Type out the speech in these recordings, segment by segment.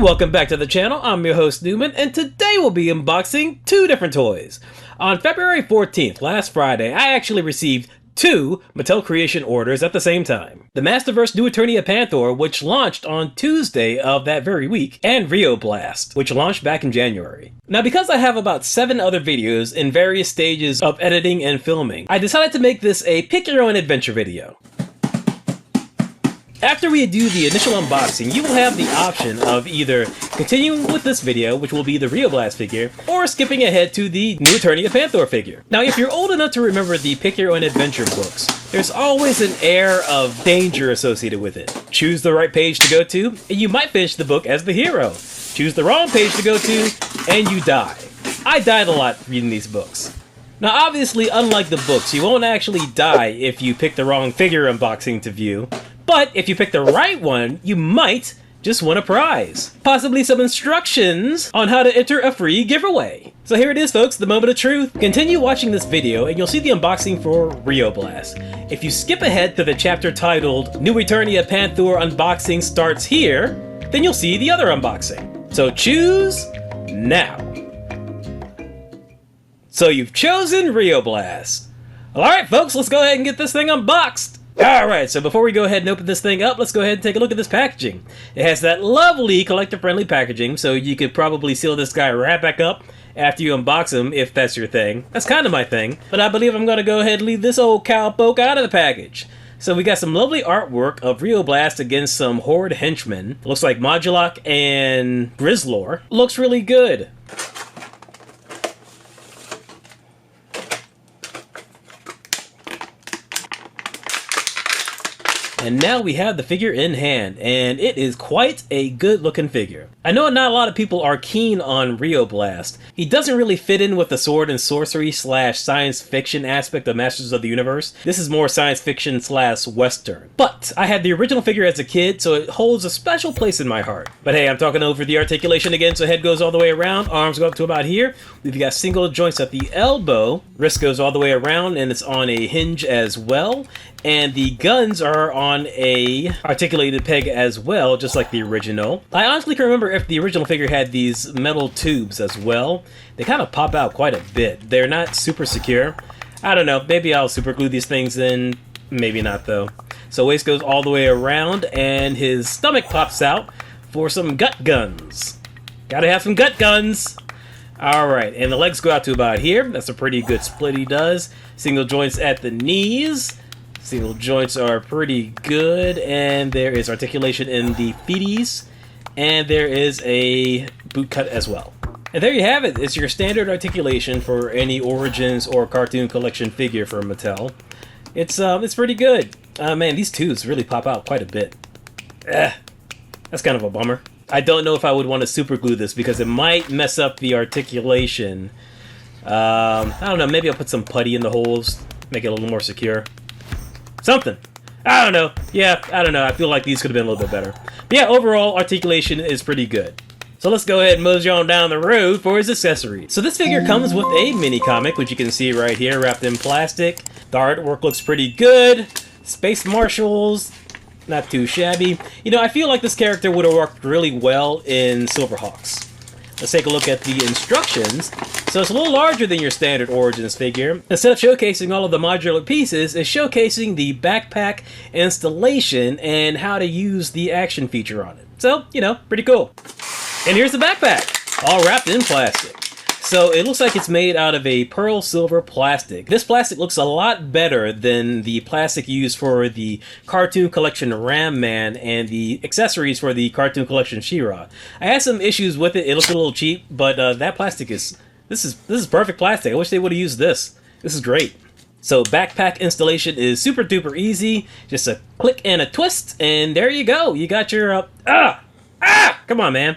Welcome back to the channel. I'm your host Newman, and today we'll be unboxing two different toys. On February 14th, last Friday, I actually received two Mattel Creation orders at the same time. The Masterverse new Eternia Panthor, which launched on Tuesday of that very week, and Rio Blast, which launched back in January. Now, because I have about 7 other videos in various stages of editing and filming, I decided to make this a pick-your-own-adventure video. After we do the initial unboxing, you will have the option of either continuing with this video, which will be the Rio Blast figure, or skipping ahead to the new Eternia Panthor figure. Now, if you're old enough to remember the Pick Your Own Adventure books, there's always an air of danger associated with it. Choose the right page to go to, and you might finish the book as the hero. Choose the wrong page to go to, and you die. I died a lot reading these books. Now, obviously, unlike the books, you won't actually die if you pick the wrong figure unboxing to view. But if you pick the right one, you might just win a prize. Possibly some instructions on how to enter a free giveaway. So here it is, folks, the moment of truth. Continue watching this video and you'll see the unboxing for Rio Blast. If you skip ahead to the chapter titled New Eternia Panthor Unboxing Starts Here, then you'll see the other unboxing. So choose now. So you've chosen Rio Blast. Alright folks, let's go ahead and get this thing unboxed. Alright, so before we go ahead and open this thing up, let's go ahead and take a look at this packaging. It has that lovely collector-friendly packaging, so you could probably seal this guy right back up after you unbox him, if that's your thing. That's kind of my thing, but I believe I'm going to go ahead and leave this old cowpoke out of the package. So we got some lovely artwork of Rio Blast against some Horde henchmen. Looks like Modulok and Grizzlor. Looks really good. And now we have the figure in hand, and it is quite a good looking figure. I know not a lot of people are keen on Rio Blast. He doesn't really fit in with the sword and sorcery / science fiction aspect of Masters of the Universe. This is more science fiction / western. But I had the original figure as a kid, so it holds a special place in my heart. But hey, I'm talking over the articulation again, so head goes all the way around, arms go up to about here. We've got single joints at the elbow, wrist goes all the way around, and it's on a hinge as well. And the guns are on a articulated peg as well, just like the original. I honestly can't remember if the original figure had these metal tubes as well. They kind of pop out quite a bit. They're not super secure. I don't know, maybe I'll super glue these things in, maybe not though. So waist goes all the way around and his stomach pops out for some gut guns. Gotta have some gut guns. Alright, and the legs go out to about here. That's a pretty good split he does. Single joints at the knees. Single joints are pretty good, and there is articulation in the feeties, and there is a boot cut as well. And there you have it. It's your standard articulation for any Origins or Cartoon Collection figure from Mattel. It's pretty good. Man, these tubes really pop out quite a bit. That's kind of a bummer. I don't know if I would want to super glue this because it might mess up the articulation. I don't know, maybe I'll put some putty in the holes, make it a little more secure. Something. I don't know. Yeah, I don't know. I feel like these could have been a little bit better. But yeah, overall, articulation is pretty good. So let's go ahead and mosey on down the road for his accessories. So this figure comes with a mini comic, which you can see right here, wrapped in plastic. The artwork looks pretty good. Space Marshals, not too shabby. You know, I feel like this character would have worked really well in Silverhawks. Let's take a look at the instructions. So it's a little larger than your standard Origins figure. Instead of showcasing all of the modular pieces, it's showcasing the backpack installation and how to use the action feature on it. So, you know, pretty cool. And here's the backpack, all wrapped in plastic. So it looks like it's made out of a pearl silver plastic. This plastic looks a lot better than the plastic used for the Cartoon Collection Ram Man and the accessories for the Cartoon Collection She-Ra. I had some issues with it. It looked a little cheap, but that plastic is this is perfect plastic. I wish they would have used this. This is great. So backpack installation is super duper easy. Just a click and a twist, and there you go. You got your come on, man.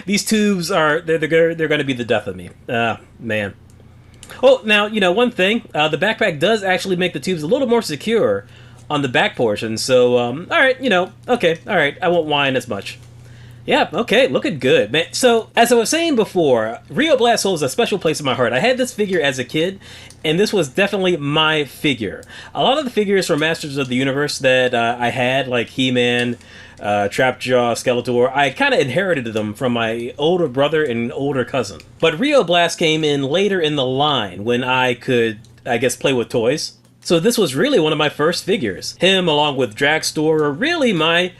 These tubes are, they're going to be the death of me. Man. Oh, now, you know, one thing. The backpack does actually make the tubes a little more secure on the back portion. So, alright, you know, okay, alright. I won't whine as much. Yeah, okay, looking good, man. So, as I was saying before, Rio Blast holds a special place in my heart. I had this figure as a kid, and this was definitely my figure. A lot of the figures from Masters of the Universe that I had, like He-Man, Trapjaw, Skeletor, I kind of inherited them from my older brother and older cousin. But Rio Blast came in later in the line when I could, I guess, play with toys. So this was really one of my first figures. Him, along with Dragstore, are really my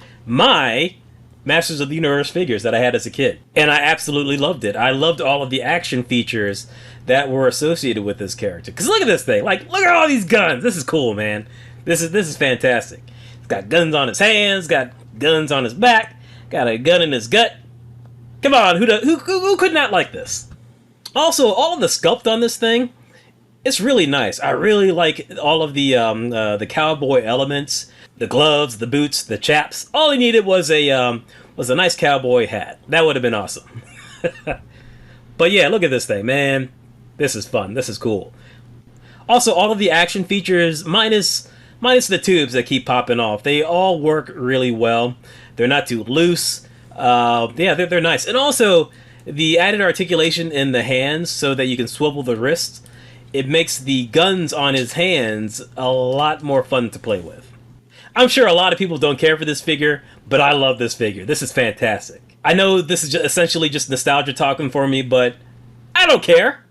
Masters of the Universe figures that I had as a kid. And I absolutely loved it. I loved all of the action features that were associated with this character. Because look at this thing. Like, look at all these guns. This is cool, man. This is fantastic. He's got guns on his hands, got guns on his back, got a gun in his gut. Come on, who could not like this? Also, all of the sculpt on this thing, it's really nice. I really like all of the cowboy elements. The gloves, the boots, the chaps. All he needed was a nice cowboy hat. That would have been awesome. But yeah, look at this thing, man. This is fun. This is cool. Also, all of the action features, minus the tubes that keep popping off, they all work really well. They're not too loose. Yeah, they're nice. And also, the added articulation in the hands so that you can swivel the wrists, it makes the guns on his hands a lot more fun to play with. I'm sure a lot of people don't care for this figure, but I love this figure. This is fantastic. I know this is essentially just nostalgia talking for me, but I don't care.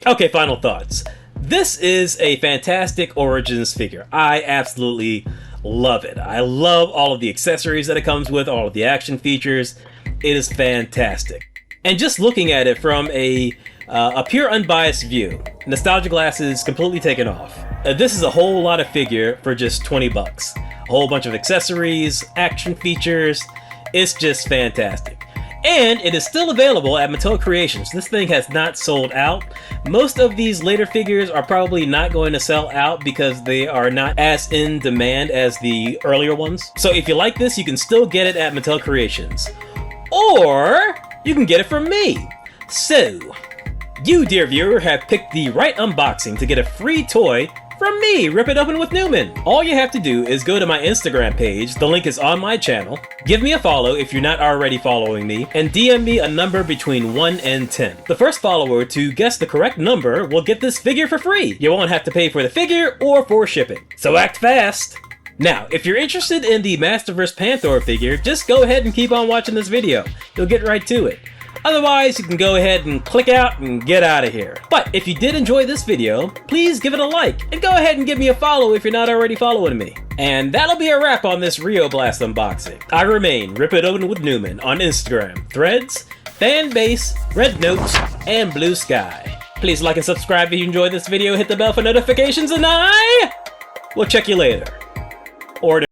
Okay, final thoughts. This is a fantastic Origins figure. I absolutely love it. I love all of the accessories that it comes with, all of the action features. It is fantastic. And just looking at it from a pure unbiased view, nostalgia glasses completely taken off. This is a whole lot of figure for just 20 bucks. A whole bunch of accessories, action features. It's just fantastic. And it is still available at mattelcreations. This thing has not sold out. Most of these later figures are probably not going to sell out because they are not as in demand as the earlier ones. So if you like this, you can still get it at mattelcreations. Or you can get it from me. So, you, dear viewer, have picked the right unboxing to get a free toy from me, Rip It Open with Newman. All you have to do is go to my Instagram page, the link is on my channel, give me a follow if you're not already following me, and DM me a number between 1 and 10. The first follower to guess the correct number will get this figure for free. You won't have to pay for the figure or for shipping. So act fast! Now, if you're interested in the Masterverse Panthor figure, just go ahead and keep on watching this video. You'll get right to it. Otherwise, you can go ahead and click out and get out of here. But if you did enjoy this video, please give it a like, and go ahead and give me a follow if you're not already following me. And that'll be a wrap on this Rio Blast unboxing. I remain Rip It Open with Newman on Instagram, Threads, Fanbase, Red Notes, and Blue Sky. Please like and subscribe if you enjoyed this video, hit the bell for notifications, and I will check you later. Or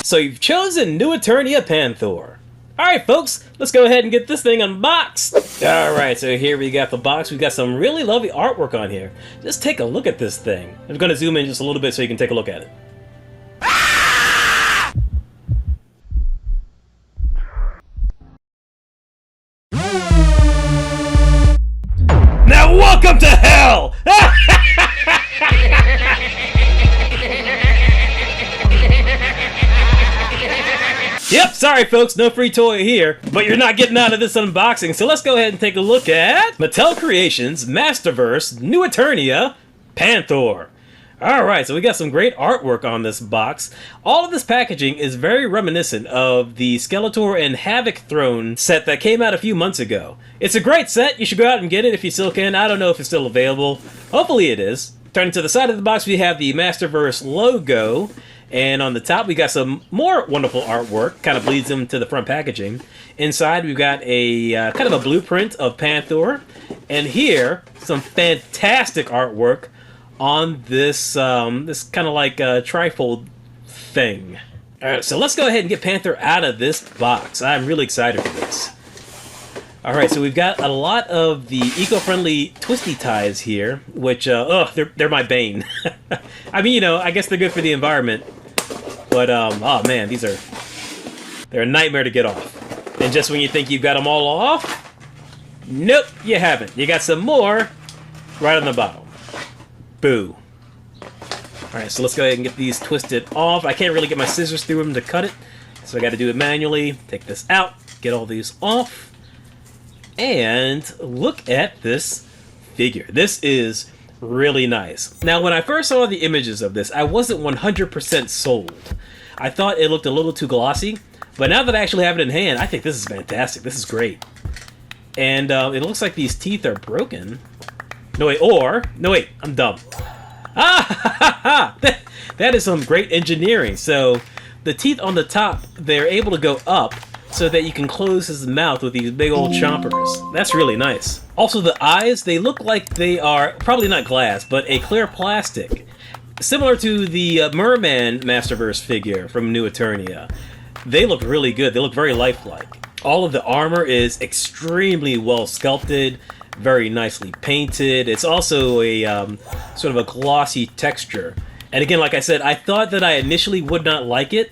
So you've chosen New Eternia Panthor. Alright folks, let's go ahead and get this thing unboxed. Alright, so here we got the box. We've got some really lovely artwork on here. Just take a look at this thing. I'm going to zoom in just a little bit so you can take a look at it. Now welcome to hell! Yep, sorry folks, no free toy here, but you're not getting out of this unboxing, so let's go ahead and take a look at Mattel Creations, Masterverse, New Eternia, Panthor. Alright, so we got some great artwork on this box. All of this packaging is very reminiscent of the Skeletor and Havoc Throne set that came out a few months ago. It's a great set, you should go out and get it if you still can. I don't know if it's still available. Hopefully it is. Turning to the side of the box, we have the Masterverse logo. And on the top, we got some more wonderful artwork, kind of bleeds into the front packaging. Inside, we've got a kind of a blueprint of Panthor. And here, some fantastic artwork on this this kind of like trifold thing. Alright, so let's go ahead and get Panthor out of this box. I'm really excited for this. Alright, so we've got a lot of the eco-friendly twisty ties here, which, they're my bane. I mean, you know, I guess they're good for the environment. But, oh man, these are They're a nightmare to get off. And just when you think you've got them all off, nope, you haven't. You got some more right on the bottom. Boo. Alright, so let's go ahead and get these twisted off. I can't really get my scissors through them to cut it, so I got to do it manually. Take this out, get all these off, and look at this figure. This is really nice. Now, when I first saw the images of this, I wasn't 100% sold. I thought it looked a little too glossy, but now that I actually have it in hand, I think this is fantastic. This is great. And it looks like these teeth are broken. No, wait, I'm dumb. Ah, that is some great engineering. So the teeth on the top, they're able to go up so that you can close his mouth with these big old chompers. That's really nice. Also, the eyes, they look like they are probably not glass, but a clear plastic. Similar to the Merman Masterverse figure from New Eternia. They look really good. They look very lifelike. All of the armor is extremely well sculpted, very nicely painted. It's also a sort of a glossy texture. And again, like I said, I thought that I initially would not like it,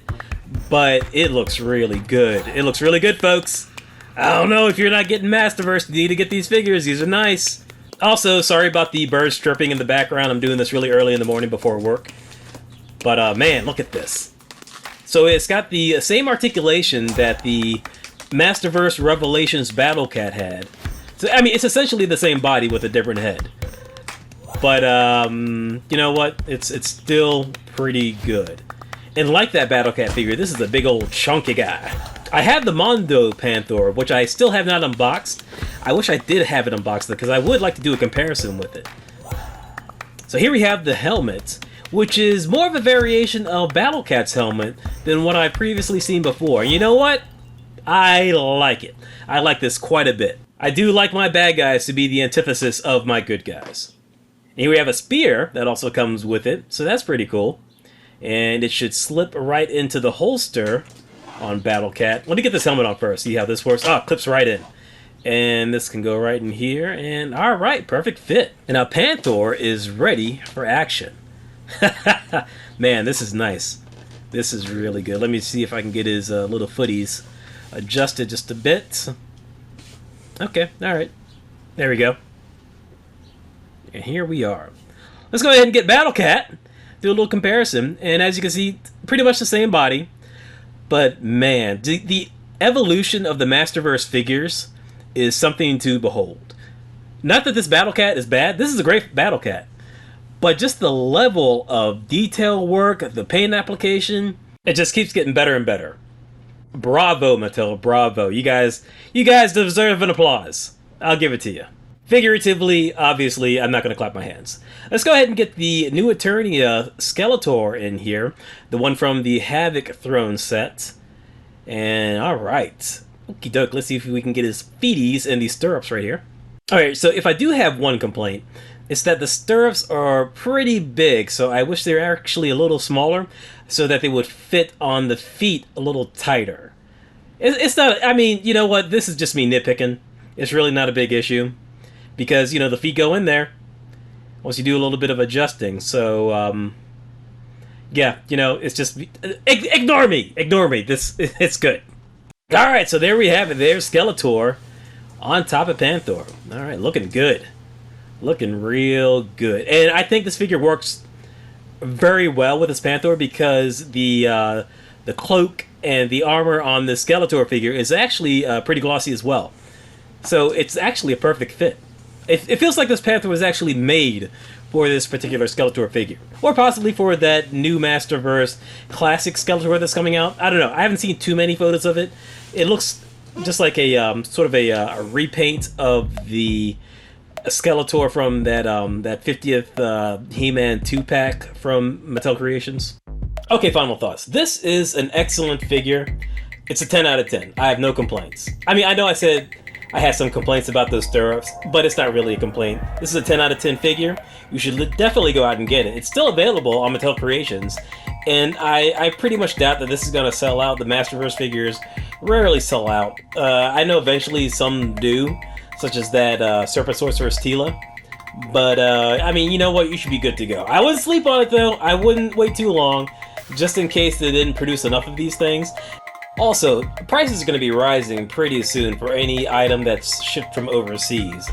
but it looks really good. It looks really good, folks. I don't know if you're not getting Masterverse, you need to get these figures. These are nice. Also, sorry about the birds chirping in the background. I'm doing this really early in the morning before work. But man, look at this. So it's got the same articulation that the Masterverse Revelations Battle Cat had. So, I mean, it's essentially the same body with a different head. But, you know what? It's still pretty good. And like that Battle Cat figure, this is a big old chunky guy. I have the Mondo Panthor, which I still have not unboxed. I wish I did have it unboxed, because I would like to do a comparison with it. So here we have the helmet, which is more of a variation of Battle Cat's helmet than what I've previously seen before. And you know what? I like it. I like this quite a bit. I do like my bad guys to be the antithesis of my good guys. And here we have a spear that also comes with it, so that's pretty cool. And it should slip right into the holster on Battle Cat. Let me get this helmet on first, see how this works. Oh, it clips right in. And this can go right in here, and alright, perfect fit. And now Panthor is ready for action. Man, this is nice. This is really good. Let me see if I can get his little footies adjusted just a bit. Okay, alright. There we go. And here we are. Let's go ahead and get Battle Cat. Do a little comparison. And as you can see, pretty much the same body. But man, the evolution of the Masterverse figures is something to behold. Not that this Battle Cat is bad. This is a great Battle Cat. But just the level of detail work, the paint application, it just keeps getting better and better. Bravo, Mattel, bravo. You guys deserve an applause. I'll give it to you. Figuratively, obviously, I'm not going to clap my hands. Let's go ahead and get the New Eternia Skeletor in here. The one from the Havoc Throne set. And, alright. Okie doke, let's see if we can get his feeties in these stirrups right here. Alright, so if I do have one complaint, it's that the stirrups are pretty big, so I wish they were actually a little smaller, so that they would fit on the feet a little tighter. It's not, I mean, you know what, this is just me nitpicking. It's really not a big issue, because, you know, the feet go in there once you do a little bit of adjusting, so, yeah, you know, it's just, ignore me, it's good. Alright, so there we have it, there's Skeletor on top of Panthor. Alright, looking good. Looking real good. And I think this figure works very well with this Panthor because the cloak and the armor on the Skeletor figure is actually pretty glossy as well. So it's actually a perfect fit. It feels like this Panthor was actually made for this particular Skeletor figure. Or possibly for that new Masterverse classic Skeletor that's coming out. I don't know. I haven't seen too many photos of it. It looks just like a sort of a repaint of the Skeletor from that 50th He-Man 2-pack from Mattel Creations. Okay, final thoughts. This is an excellent figure. It's a 10 out of 10. I have no complaints. I mean, I know I said I had some complaints about those stirrups, but it's not really a complaint. This is a 10 out of 10 figure. You should definitely go out and get it. It's still available on Mattel Creations, and I pretty much doubt that this is going to sell out. The Masterverse figures rarely sell out. I know eventually some do, such as that Serpent Sorceress Tila. But, I mean, you know what? You should be good to go. I wouldn't sleep on it, though. I wouldn't wait too long, just in case they didn't produce enough of these things. Also, prices are going to be rising pretty soon for any item that's shipped from overseas.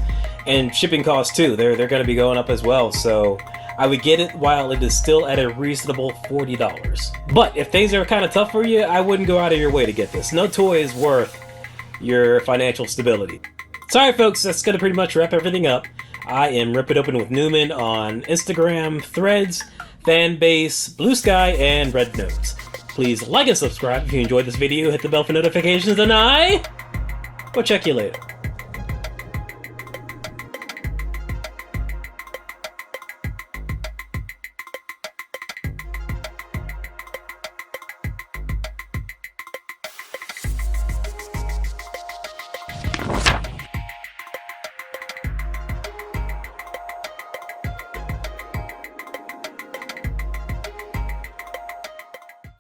And shipping costs too, they're going to be going up as well, so I would get it while it is still at a reasonable $40. But if things are kind of tough for you, I wouldn't go out of your way to get this. No toy is worth your financial stability. Sorry folks, that's going to pretty much wrap everything up. I am Rip It Open with Newman on Instagram, Threads, Fanbase, Blue Sky, and Red Nose. Please like and subscribe if you enjoyed this video, hit the bell for notifications, and I will check you later.